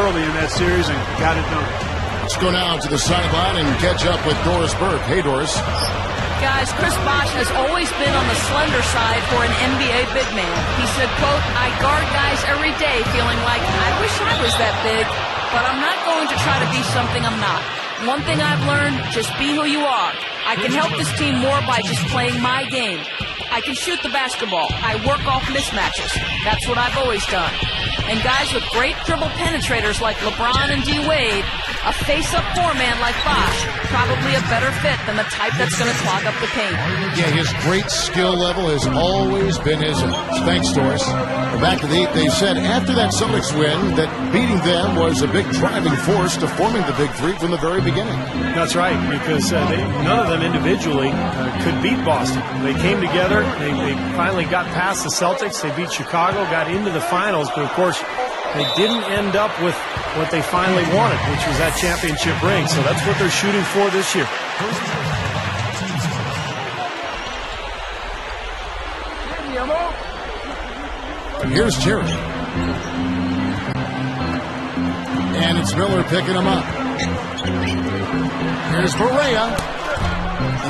early in that series and got it done. Let's go now to the sideline and catch up with Doris Burke. Hey, Doris. Guys, Chris Bosh has always been on the slender side for an NBA big man. He said, quote, "I guard guys every day feeling like I wish I was that big, but I'm not going to try to be something I'm not. One thing I've learned, just be who you are. I can help this team more by just playing my game. I can shoot the basketball. I work off mismatches. That's what I've always done." And guys with great dribble penetrators like LeBron and D-Wade, a face-up four-man like Bosh, probably a better fit than the type that's going to clog up the paint. Yeah, his great skill level has always been his own. Thanks, Doris. Back to the Heat, they said after that Celtics win that beating them was a big driving force to forming the Big Three from the very beginning. That's right, because none of them individually could beat Boston. They came together. They finally got past the Celtics. They beat Chicago, got into the finals, but of course they didn't end up with what they finally wanted, which was that championship ring. So that's what they're shooting for this year. Here's Terry. And it's Miller picking him up. Here's Barea.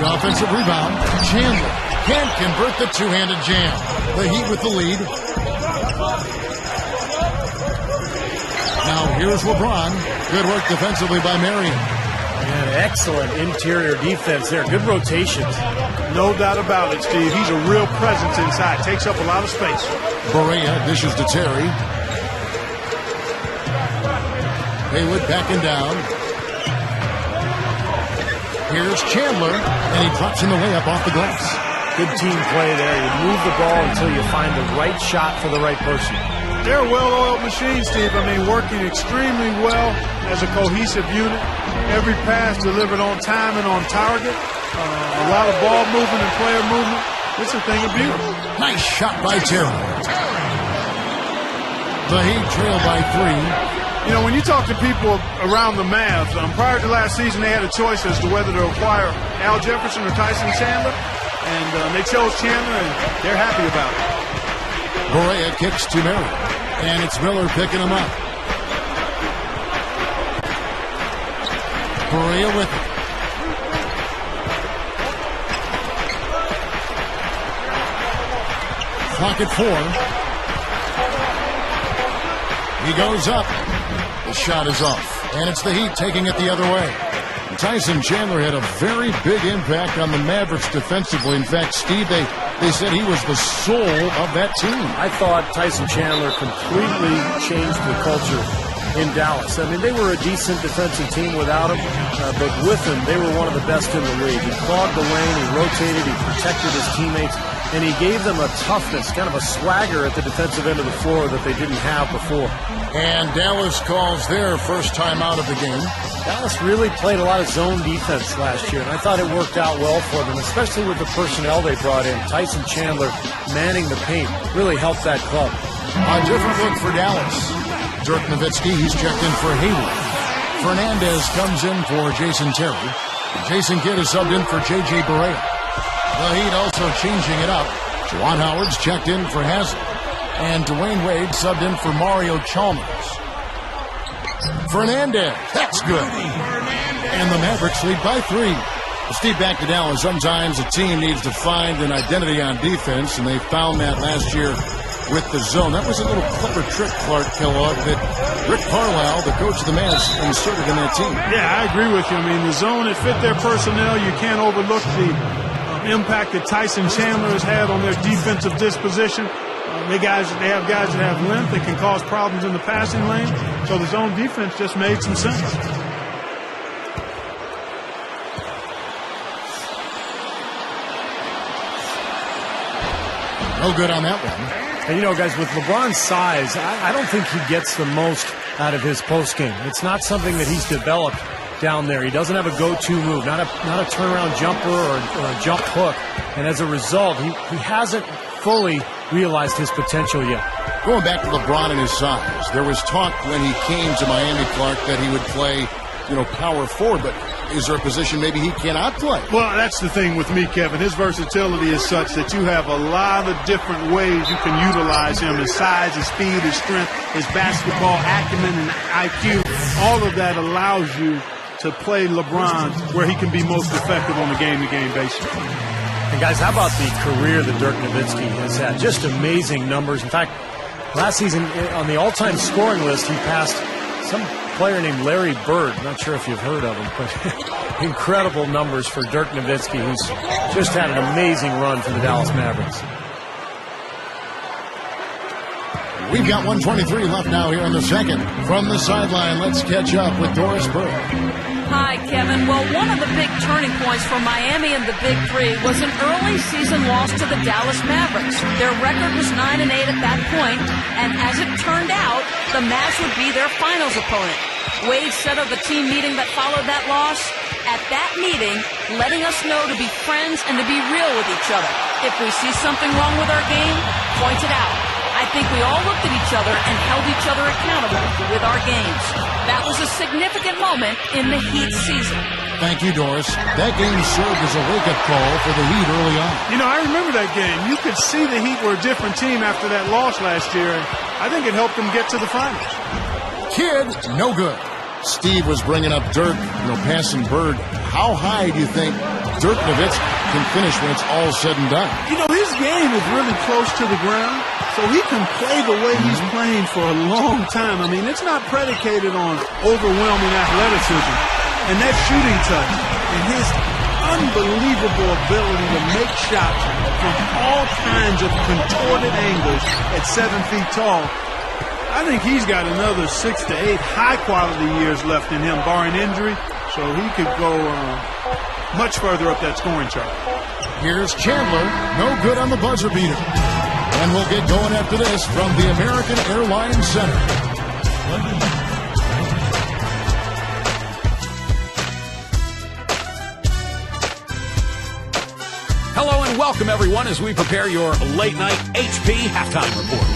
The offensive rebound. Chandler can't convert the two-handed jam. The Heat with the lead. Now here's LeBron. Good work defensively by Marion. And excellent interior defense there. Good rotations. No doubt about it, Steve. He's a real presence inside. Takes up a lot of space. Barea dishes to Terry. Haywood backing down. Here's Chandler, and he drops in the layup off the glass. Good team play there. You move the ball until you find the right shot for the right person. They're a well-oiled machine, Steve. I mean, working extremely well as a cohesive unit. Every pass delivered on time and on target. A lot of ball movement and player movement. It's a thing of beauty. Nice shot by Terry. The Heat trail by 3. You know, when you talk to people around the Mavs, prior to last season, they had a choice as to whether to acquire Al Jefferson or Tyson Chandler, and they chose Chandler, and they're happy about it. Barea kicks to Miller, and it's Miller picking him up. Barea with it. Clock at 4. He goes up. The shot is off, and it's the Heat taking it the other way. Tyson Chandler had a very big impact on the Mavericks defensively. In fact, Steve, they said he was the soul of that team. I thought Tyson Chandler completely changed the culture in Dallas. I mean, they were a decent defensive team without him, but with him, they were one of the best in the league. He clogged the lane, he rotated, he protected his teammates, and he gave them a toughness, kind of a swagger at the defensive end of the floor that they didn't have before. And Dallas calls their first time out of the game. Dallas really played a lot of zone defense last year, and I thought it worked out well for them, especially with the personnel they brought in. Tyson Chandler manning the paint really helped that club. A different look for Dallas. Dirk Nowitzki, he's checked in for Haywood. Fernandez comes in for Jason Terry. Jason Kidd is subbed in for J.J. Barea. The Heat also changing it up. Juwan Howard's checked in for Haslem. And Dwayne Wade subbed in for Mario Chalmers. Fernandez, that's good. And the Mavericks lead by 3. Steve, back to Dallas. Sometimes a team needs to find an identity on defense, and they found that last year with the zone. That was a little clever trick, Clark Kellogg, that Rick Carlisle, the coach of the Mavs, inserted in that team. Yeah, I agree with you. I mean, the zone, it fit their personnel. You can't overlook the impact that Tyson Chandler has had on their defensive disposition. They have guys that have length that can cause problems in the passing lane. So the zone defense just made some sense. No good on that one. And, you know, guys, with LeBron's size, I don't think he gets the most out of his postgame. It's not something that he's developed down there. He doesn't have a go-to move, not a turnaround jumper or a jump hook. And as a result, he hasn't fully realized his potential yet. Going back to LeBron and his size, there was talk when he came to Miami, Clark, that he would play, power forward, but is there a position maybe he cannot play? Well, that's the thing with me, Kevin. His versatility is such that you have a lot of different ways you can utilize him. His size, his speed, his strength, his basketball acumen and IQ. All of that allows you to play LeBron where he can be most effective on a game-to-game basis. And guys, how about the career that Dirk Nowitzki has had? Just amazing numbers. In fact, last season on the all-time scoring list, he passed some player named Larry Bird. Not sure if you've heard of him, but incredible numbers for Dirk Nowitzki, who's just had an amazing run for the Dallas Mavericks. We've got 1:23 left now here in the second. From the sideline, let's catch up with Doris Burke. Hi, Kevin. Well, one of the big turning points for Miami in the Big Three was an early season loss to the Dallas Mavericks. Their record was 9-8 at that point, and as it turned out, the Mavs would be their finals opponent. Wade said of the team meeting that followed that loss, at that meeting, letting us know to be friends and to be real with each other. If we see something wrong with our game, point it out. I think we all looked at each other and held each other accountable with our games. That was a significant moment in the Heat season. Thank you, Doris. That game served as a wake-up call for the Heat early on. You know, I remember that game. You could see the Heat were a different team after that loss last year, and I think it helped them get to the finals. Kid, no good. Steve was bringing up Dirk, passing Bird. How high do you think Dirk Nowitzki can finish when it's all said and done? You know, his game is really close to the ground, so he can play the way he's playing for a long time. I mean, it's not predicated on overwhelming athleticism. And that shooting touch and his unbelievable ability to make shots from all kinds of contorted angles at 7 feet tall, I think he's got another 6 to 8 high-quality years left in him, barring injury, so he could go much further up that scoring chart. Here's Chandler, no good on the buzzer beater. And we'll get going after this from the American Airlines Center. Hello and welcome, everyone, as we prepare your late-night HP halftime report.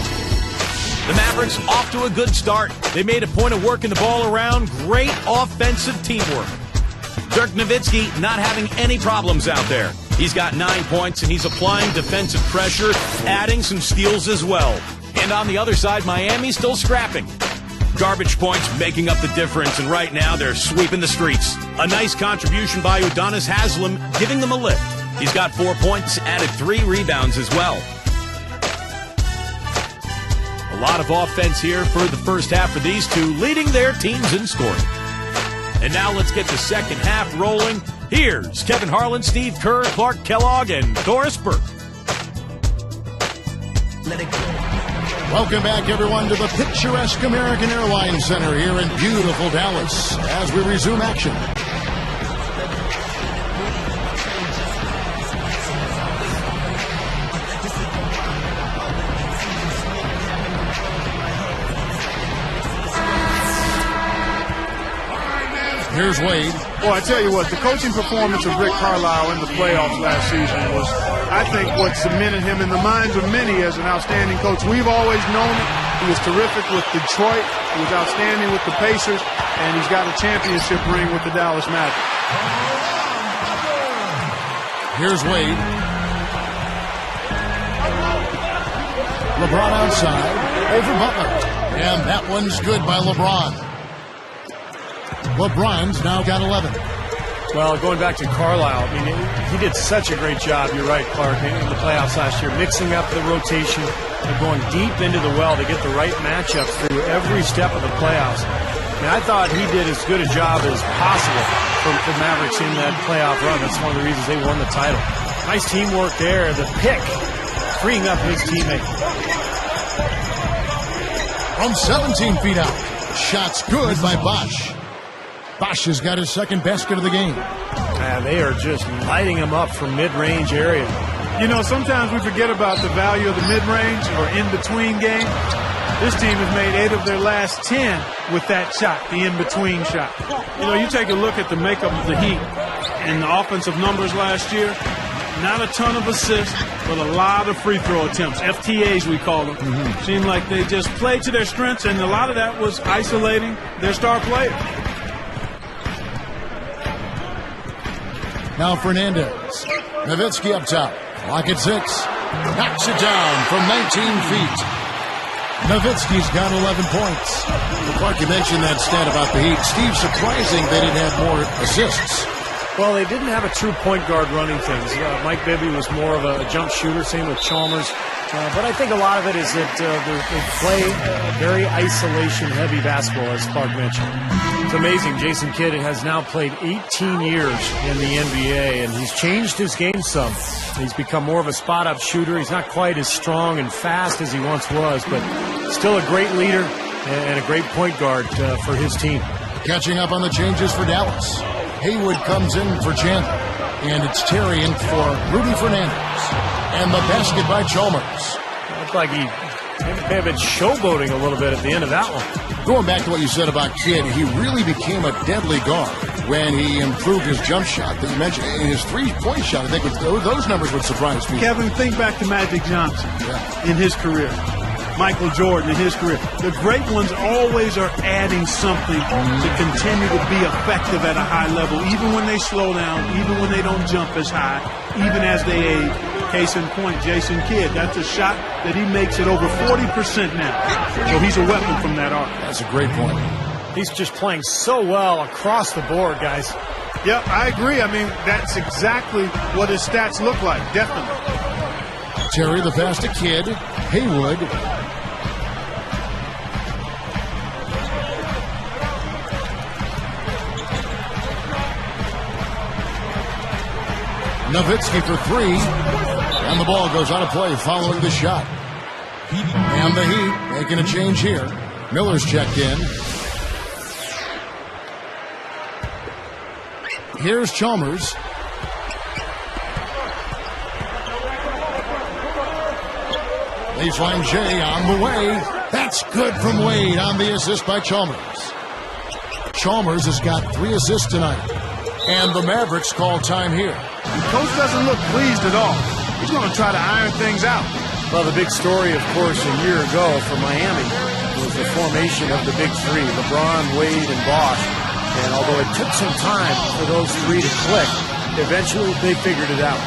The Mavericks off to a good start. They made a point of working the ball around. Great offensive teamwork. Dirk Nowitzki not having any problems out there. He's got 9 points, and he's applying defensive pressure, adding some steals as well. And on the other side, Miami's still scrapping. Garbage points making up the difference, and right now they're sweeping the streets. A nice contribution by Udonis Haslem, giving them a lift. He's got 4 points, added 3 rebounds as well. A lot of offense here for the first half for these two, leading their teams in scoring. And now let's get the second half rolling. Here's Kevin Harlan, Steve Kerr, Clark Kellogg, and Doris Burke. Welcome back, everyone, to the picturesque American Airlines Center here in beautiful Dallas as we resume action. Here's Wade. Well, I tell you what, the coaching performance of Rick Carlisle in the playoffs last season was, I think, what cemented him in the minds of many as an outstanding coach. We've always known it. He was terrific with Detroit. He was outstanding with the Pacers. And he's got a championship ring with the Dallas Mavericks. Here's Wade. LeBron outside. Over Butler. And that one's good by LeBron. LeBron's now got 11. Well, going back to Carlisle, I mean, he did such a great job, you're right, Clark, in the playoffs last year, mixing up the rotation and going deep into the well to get the right matchups through every step of the playoffs. I mean, I thought he did as good a job as possible for Mavericks in that playoff run. That's one of the reasons they won the title. Nice teamwork there. The pick, freeing up his teammate. From 17 feet out. Shots good by Bosch. Bosch has got his second basket of the game. They are just lighting him up from mid-range area. You know, sometimes we forget about the value of the mid-range or in-between game. This team has made 8 of their last 10 with that shot, the in-between shot. You know, you take a look at the makeup of the Heat and the offensive numbers last year. Not a ton of assists, but a lot of free throw attempts. FTAs, we call them. Seemed like they just played to their strengths, and a lot of that was isolating their star player. Now Fernandez. Nowitzki up top. Clock at 6. Knocks it down from 19 feet. Nowitzki's got 11 points. Clark, you mentioned that stat about the Heat. Steve, surprising they didn't have more assists. Well, they didn't have a true point guard running things. Mike Bibby was more of a jump shooter, same with Chalmers. But I think a lot of it is that they play very isolation-heavy basketball, as Clark mentioned. It's amazing. Jason Kidd has now played 18 years in the NBA, and he's changed his game some. He's become more of a spot-up shooter. He's not quite as strong and fast as he once was, but still a great leader and a great point guard for his team. Catching up on the changes for Dallas. Haywood comes in for Chandler, and it's Terry in for Rudy Fernandez. And the basket by Chalmers. Looked like he may have been showboating a little bit at the end of that one. Going back to what you said about Kidd, he really became a deadly guard when he improved his jump shot that you mentioned. His three-point shot, I think those numbers would surprise me. Kevin, think back to Magic Johnson in his career. Michael Jordan in his career. The great ones always are adding something to continue to be effective at a high level, even when they slow down, even when they don't jump as high, even as they age. Case in point, Jason Kidd. That's a shot that he makes at over 40% now. So he's a weapon from that arc. That's a great point. He's just playing so well across the board, guys. Yep, I agree. I mean, that's exactly what his stats look like, definitely. Terry, the pass to Kidd. Haywood. Nowitzki for 3, and the ball goes out of play following the shot. And the Heat making a change here. Miller's checked in. Here's Chalmers. Baseline J on the way. That's good from Wade on the assist by Chalmers. Chalmers has got 3 assists tonight. And the Mavericks call time here. The coach doesn't look pleased at all. He's going to try to iron things out. Well, the big story, of course, a year ago for Miami was the formation of the big three, LeBron, Wade, and Bosh. And although it took some time for those three to click, eventually they figured it out.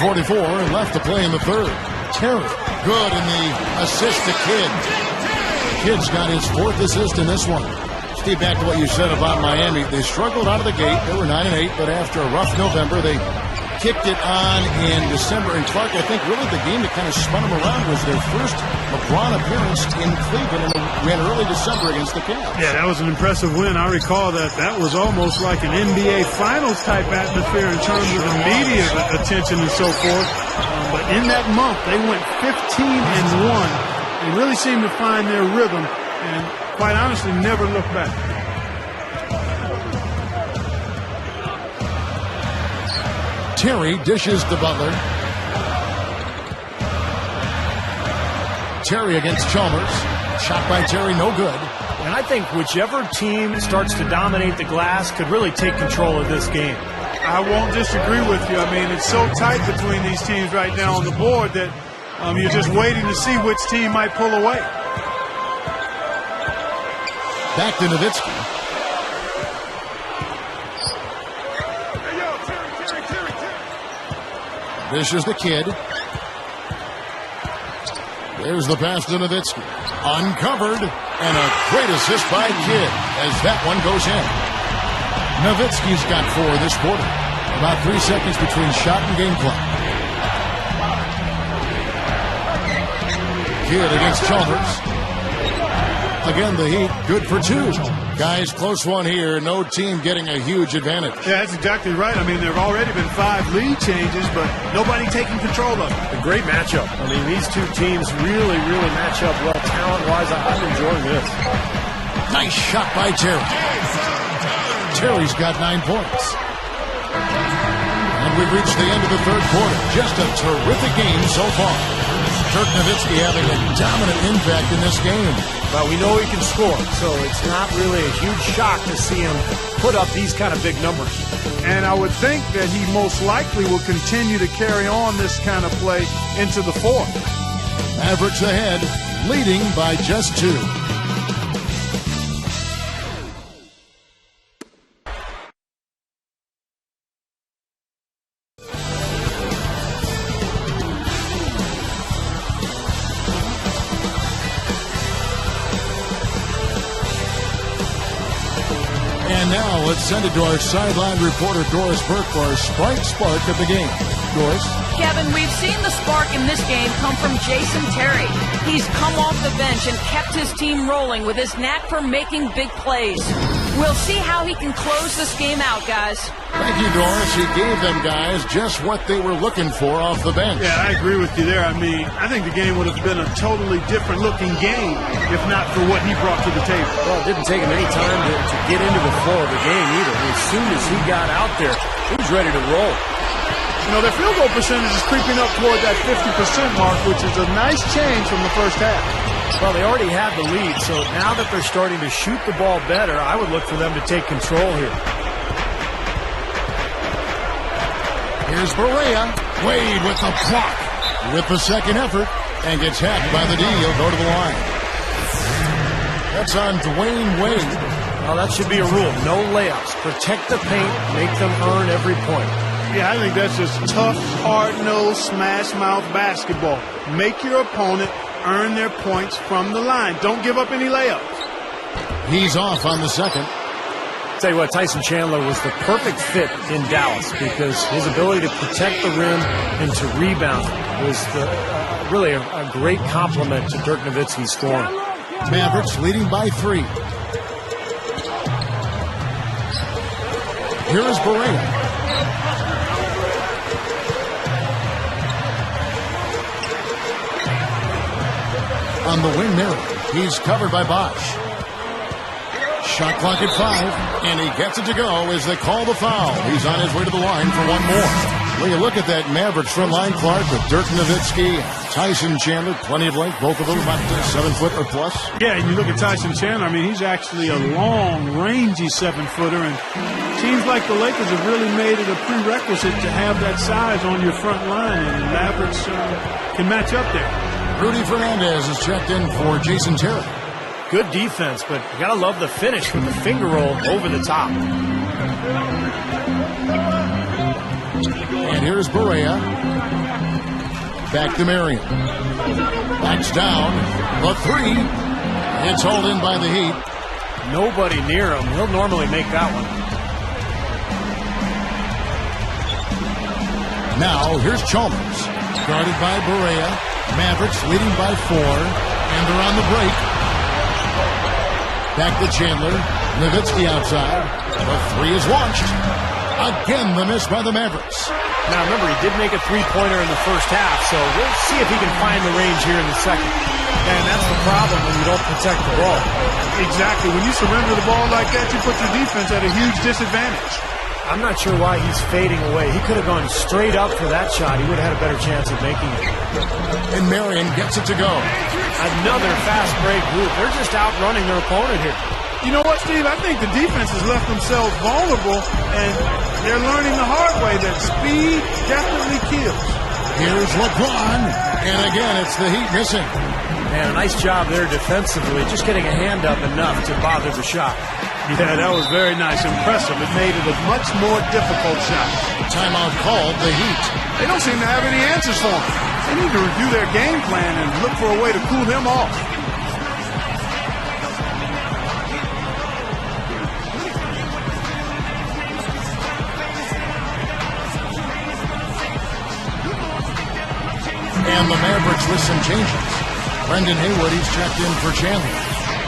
.44 left to play in the third. Terry, good in the assist to Kidd. Kidd's got his 4th assist in this one. Steve, back to what you said about Miami. They struggled out of the gate. They were 9-8, but after a rough November, they kicked it on in December. And Clark, I think really the game that kind of spun them around was their first LeBron appearance in Cleveland, and they ran early December against the Cavs. Yeah, that was an impressive win. I recall that was almost like an NBA Finals type atmosphere in terms of the media attention and so forth. But in that month, they went 15-1. They really seemed to find their rhythm and, quite honestly, never looked back. Terry dishes to Butler. Terry against Chalmers. Shot by Terry, no good. And I think whichever team starts to dominate the glass could really take control of this game. I won't disagree with you. I mean, it's so tight between these teams right now on the board that you're just waiting to see which team might pull away. Back to Nowitzki. This is the Kidd. There's the pass to Nowitzki. Uncovered, and a great assist by Kidd as that one goes in. Nowitzki's got 4 this quarter. About 3 seconds between shot and game clock. Kidd against Chalmers. Again, the Heat good for 2. Guys, close one here. No team getting a huge advantage. Yeah, that's exactly right. I mean, there have already been 5 lead changes, but nobody taking control of it. A great matchup. I mean, these two teams really match up well talent-wise. I'm enjoying this. Nice shot by Terry. Terry's got 9 points. And we've reached the end of the third quarter. Just a terrific game so far. Dirk Nowitzki having a dominant impact in this game. Well, we know he can score, so it's not really a huge shock to see him put up these kind of big numbers. And I would think that he most likely will continue to carry on this kind of play into the fourth. Mavericks ahead, leading by just 2. And now let's send it to our sideline reporter, Doris Burke, for our spark of the game. Doris? Kevin, we've seen the spark in this game come from Jason Terry. He's come off the bench and kept his team rolling with his knack for making big plays. We'll see how he can close this game out, guys. Thank you, Doris. He gave them guys just what they were looking for off the bench. Yeah, I agree with you there. I mean, I think the game would have been a totally different looking game if not for what he brought to the table. Well, it didn't take him any time to get into the flow of the game either. As soon as he got out there, he was ready to roll. You know, their field goal percentage is creeping up toward that 50% mark, which is a nice change from the first half. Well, they already had the lead, so now that they're starting to shoot the ball better, I would look for them to take control here. Here's Barea. Wade with the block. With the second effort, and gets hacked by the D. He'll go to the line. That's on Dwayne Wade. Well, that should be a rule. No layups. Protect the paint. Make them earn every point. Yeah, I think that's just tough, hard-nosed, smash-mouth basketball. Make your opponent earn their points from the line. Don't give up any layups. He's off on the second. Tell you what, Tyson Chandler was the perfect fit in Dallas because his ability to protect the rim and to rebound was really a great compliment to Dirk Nowitzki's scoring. Mavericks leading by 3. Here is Barea. On the wing mirror, he's covered by Bosch. Shot clock at 5, and he gets it to go as they call the foul. He's on his way to the line for one more. When you look at that Mavericks front line, Clark, with Dirk Nowitzki, Tyson Chandler, plenty of length, both of them about 7 foot or plus. Yeah, and you look at Tyson Chandler, I mean, he's actually a long, rangy 7-footer, and teams like the Lakers have really made it a prerequisite to have that size on your front line, and the Mavericks can match up there. Rudy Fernandez is checked in for Jason Terry. Good defense, but you gotta love the finish with the finger roll over the top. And here's Barea. Back to Marion. Backs down. The 3. It's hauled in by the Heat. Nobody near him. He'll normally make that one. Now, here's Chalmers. Guarded by Barea. Mavericks leading by 4. And they're on the break. Back to Chandler. Nowitzki outside. The 3 is launched. Again, the miss by the Mavericks. Now, remember, he did make a three-pointer in the first half, so we'll see if he can find the range here in the second. And that's the problem when you don't protect the ball. Exactly. When you surrender the ball like that, you put your defense at a huge disadvantage. I'm not sure why he's fading away. He could have gone straight up for that shot. He would have had a better chance of making it. And Marion gets it to go. Another fast break group. They're just outrunning their opponent here. You know what, Steve? I think the defense has left themselves vulnerable, and they're learning the hard way that speed definitely kills. Here's LeBron, and again, it's the Heat missing. Man, a nice job there defensively, just getting a hand up enough to bother the shot. Yeah, that was very nice. Impressive. It made it a much more difficult shot. Timeout called the Heat. They don't seem to have any answers for him. They need to review their game plan and look for a way to cool him off. And the Mavericks with some changes. Brendan Haywood, he's checked in for Chandler.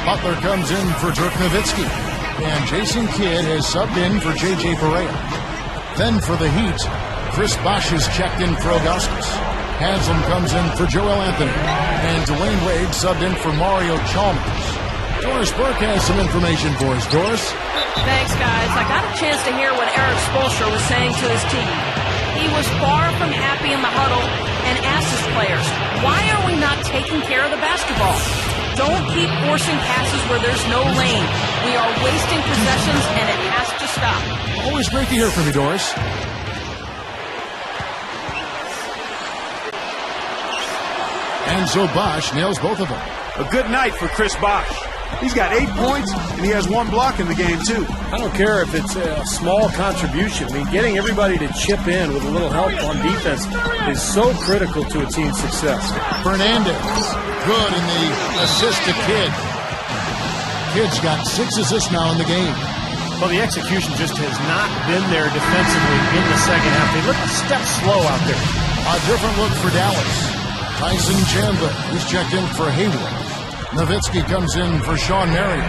Butler comes in for Dirk Nowitzki. And Jason Kidd has subbed in for J.J. Barea. Then for the Heat, Chris Bosh is checked in for Augustus. Haslam comes in for Joel Anthony. And Dwayne Wade subbed in for Mario Chalmers. Doris Burke has some information for us. Doris? Thanks, guys. I got a chance to hear what Eric Spoelstra was saying to his team. He was far from happy in the huddle and asked his players, why are we not taking care of the basketball. Don't keep forcing passes where there's no lane. We are wasting possessions, and it has to stop. Always great to hear from you, Doris. And so Bosh nails both of them. A good night for Chris Bosh. He's got 8 points, and he has 1 block in the game, too. I don't care if it's a small contribution. I mean, getting everybody to chip in with a little help on defense is so critical to a team's success. Fernandez, good in the assist to Kidd. Kidd's got 6 assists now in the game. Well, the execution just has not been there defensively in the second half. They look a step slow out there. A different look for Dallas. Tyson Chandler, he's checked in for Hayward. Nowitzki comes in for Sean Marion.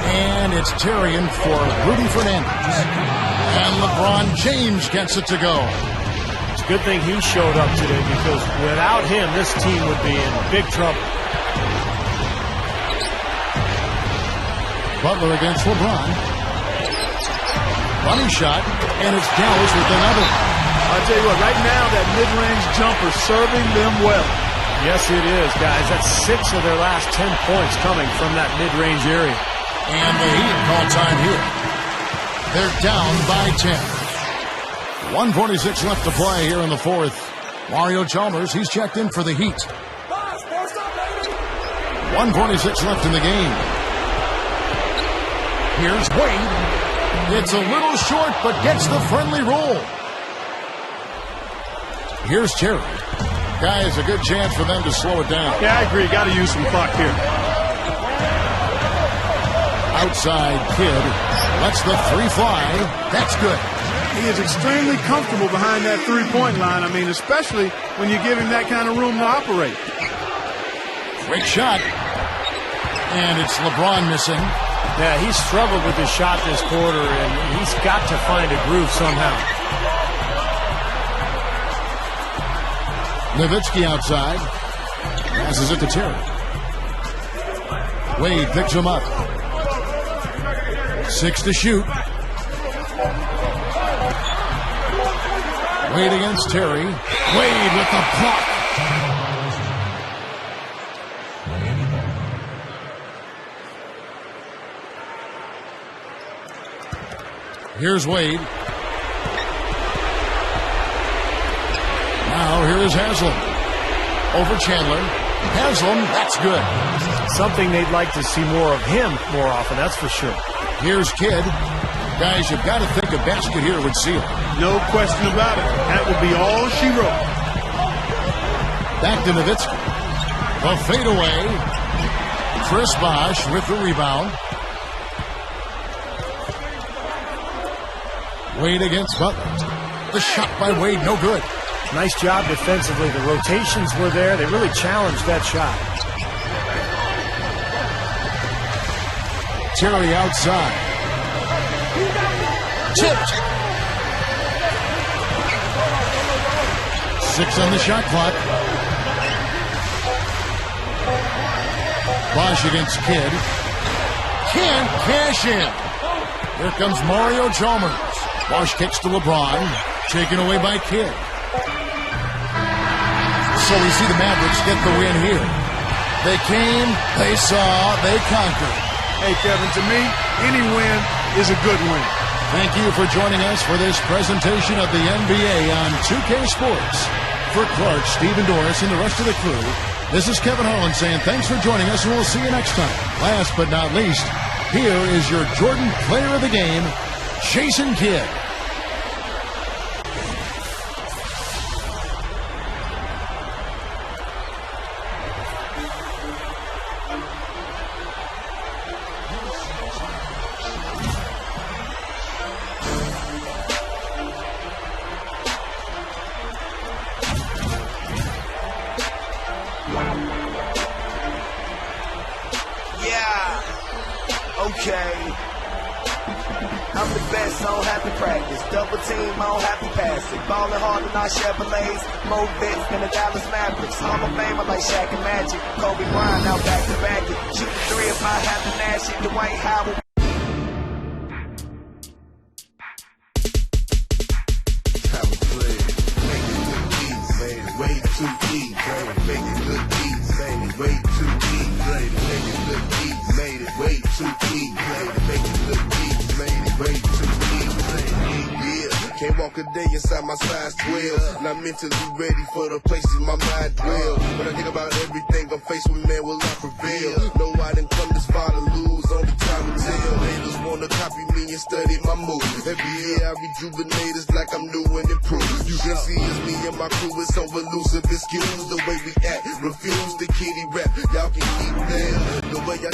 And it's Terrian for Rudy Fernandez. And LeBron James gets it to go. It's a good thing he showed up today, because without him, this team would be in big trouble. Butler against LeBron. Running shot, and it's Dallas with another. I'll tell you what, right now, that mid-range jumper serving them well. Yes, it is, guys. That's 6 of their last 10 points coming from that mid-range area. And the Heat call time here. They're down by 10. 1:46 left to play here in the fourth. Mario Chalmers, he's checked in for the Heat. 1:46 left in the game. Here's Wade. It's a little short, but gets the friendly roll. Here's Terry. Guys, a good chance for them to slow it down. Yeah, I agree. Got to use some clock here. Outside Kidd lets the 3 fly. That's good. He is extremely comfortable behind that three-point line. I mean, especially when you give him that kind of room to operate. Great shot. And it's LeBron missing. Yeah, he's struggled with his shot this quarter, and he's got to find a groove somehow. Nowitzki outside. Passes it to Terry. Wade picks him up. 6 to shoot. Wade against Terry. Wade with the block. Here's Wade. Now here is Haslam. Over Chandler. Haslam, that's good. Something they'd like to see more of him more often, that's for sure. Here's Kidd. Guys, you've got to think a basket here would seal it. No question about it. That would be all she wrote. Back to Nowitzki. The fadeaway. Chris Bosh with the rebound. Wade against Butler. The shot by Wade, no good. Nice job defensively. The rotations were there. They really challenged that shot. Terry outside. Tipped. 6 on the shot clock. Bosh against Kidd. Can't cash in. Here comes Mario Chalmers. Bosh kicks to LeBron. Taken away by Kidd. So we see the Mavericks get the win here. They came, they saw, they conquered. Hey, Kevin, to me, any win is a good win. Thank you for joining us for this presentation of the NBA on 2K Sports. For Clark, Steve, and Doris, and the rest of the crew, this is Kevin Harlan saying thanks for joining us, and we'll see you next time. Last but not least, here is your Jordan Player of the Game, Jason Kidd. Okay. I'm the best, I don't have to practice. Double team, I don't have to pass it. Ballin' hard in our Chevrolets. More vets than the Dallas Mavericks. Hall of Famer like Shaq and Magic. Kobe Bryant, now back to back it. Shoot the 3 if I have to nash it. Dwight Howard. Way too easy, make it good beats. it way too easy. Make it look easy. Made it way too easy. Make it look easy. Made it way too easy. Yeah, can't walk a day inside my size 12. Not mentally ready for the places my mind dwell. When I think about everything I'm faced with, man, will I prevail? No, I didn't come this far to lose. Only time to tell. Haters wanna copy me and study my moves. Every year I rejuvenate, it's like I'm new and improved. You can see it's me and my crew, it's so elusive. Excuse the way we act, refuse the kitty rap. Y'all can keep that. The way I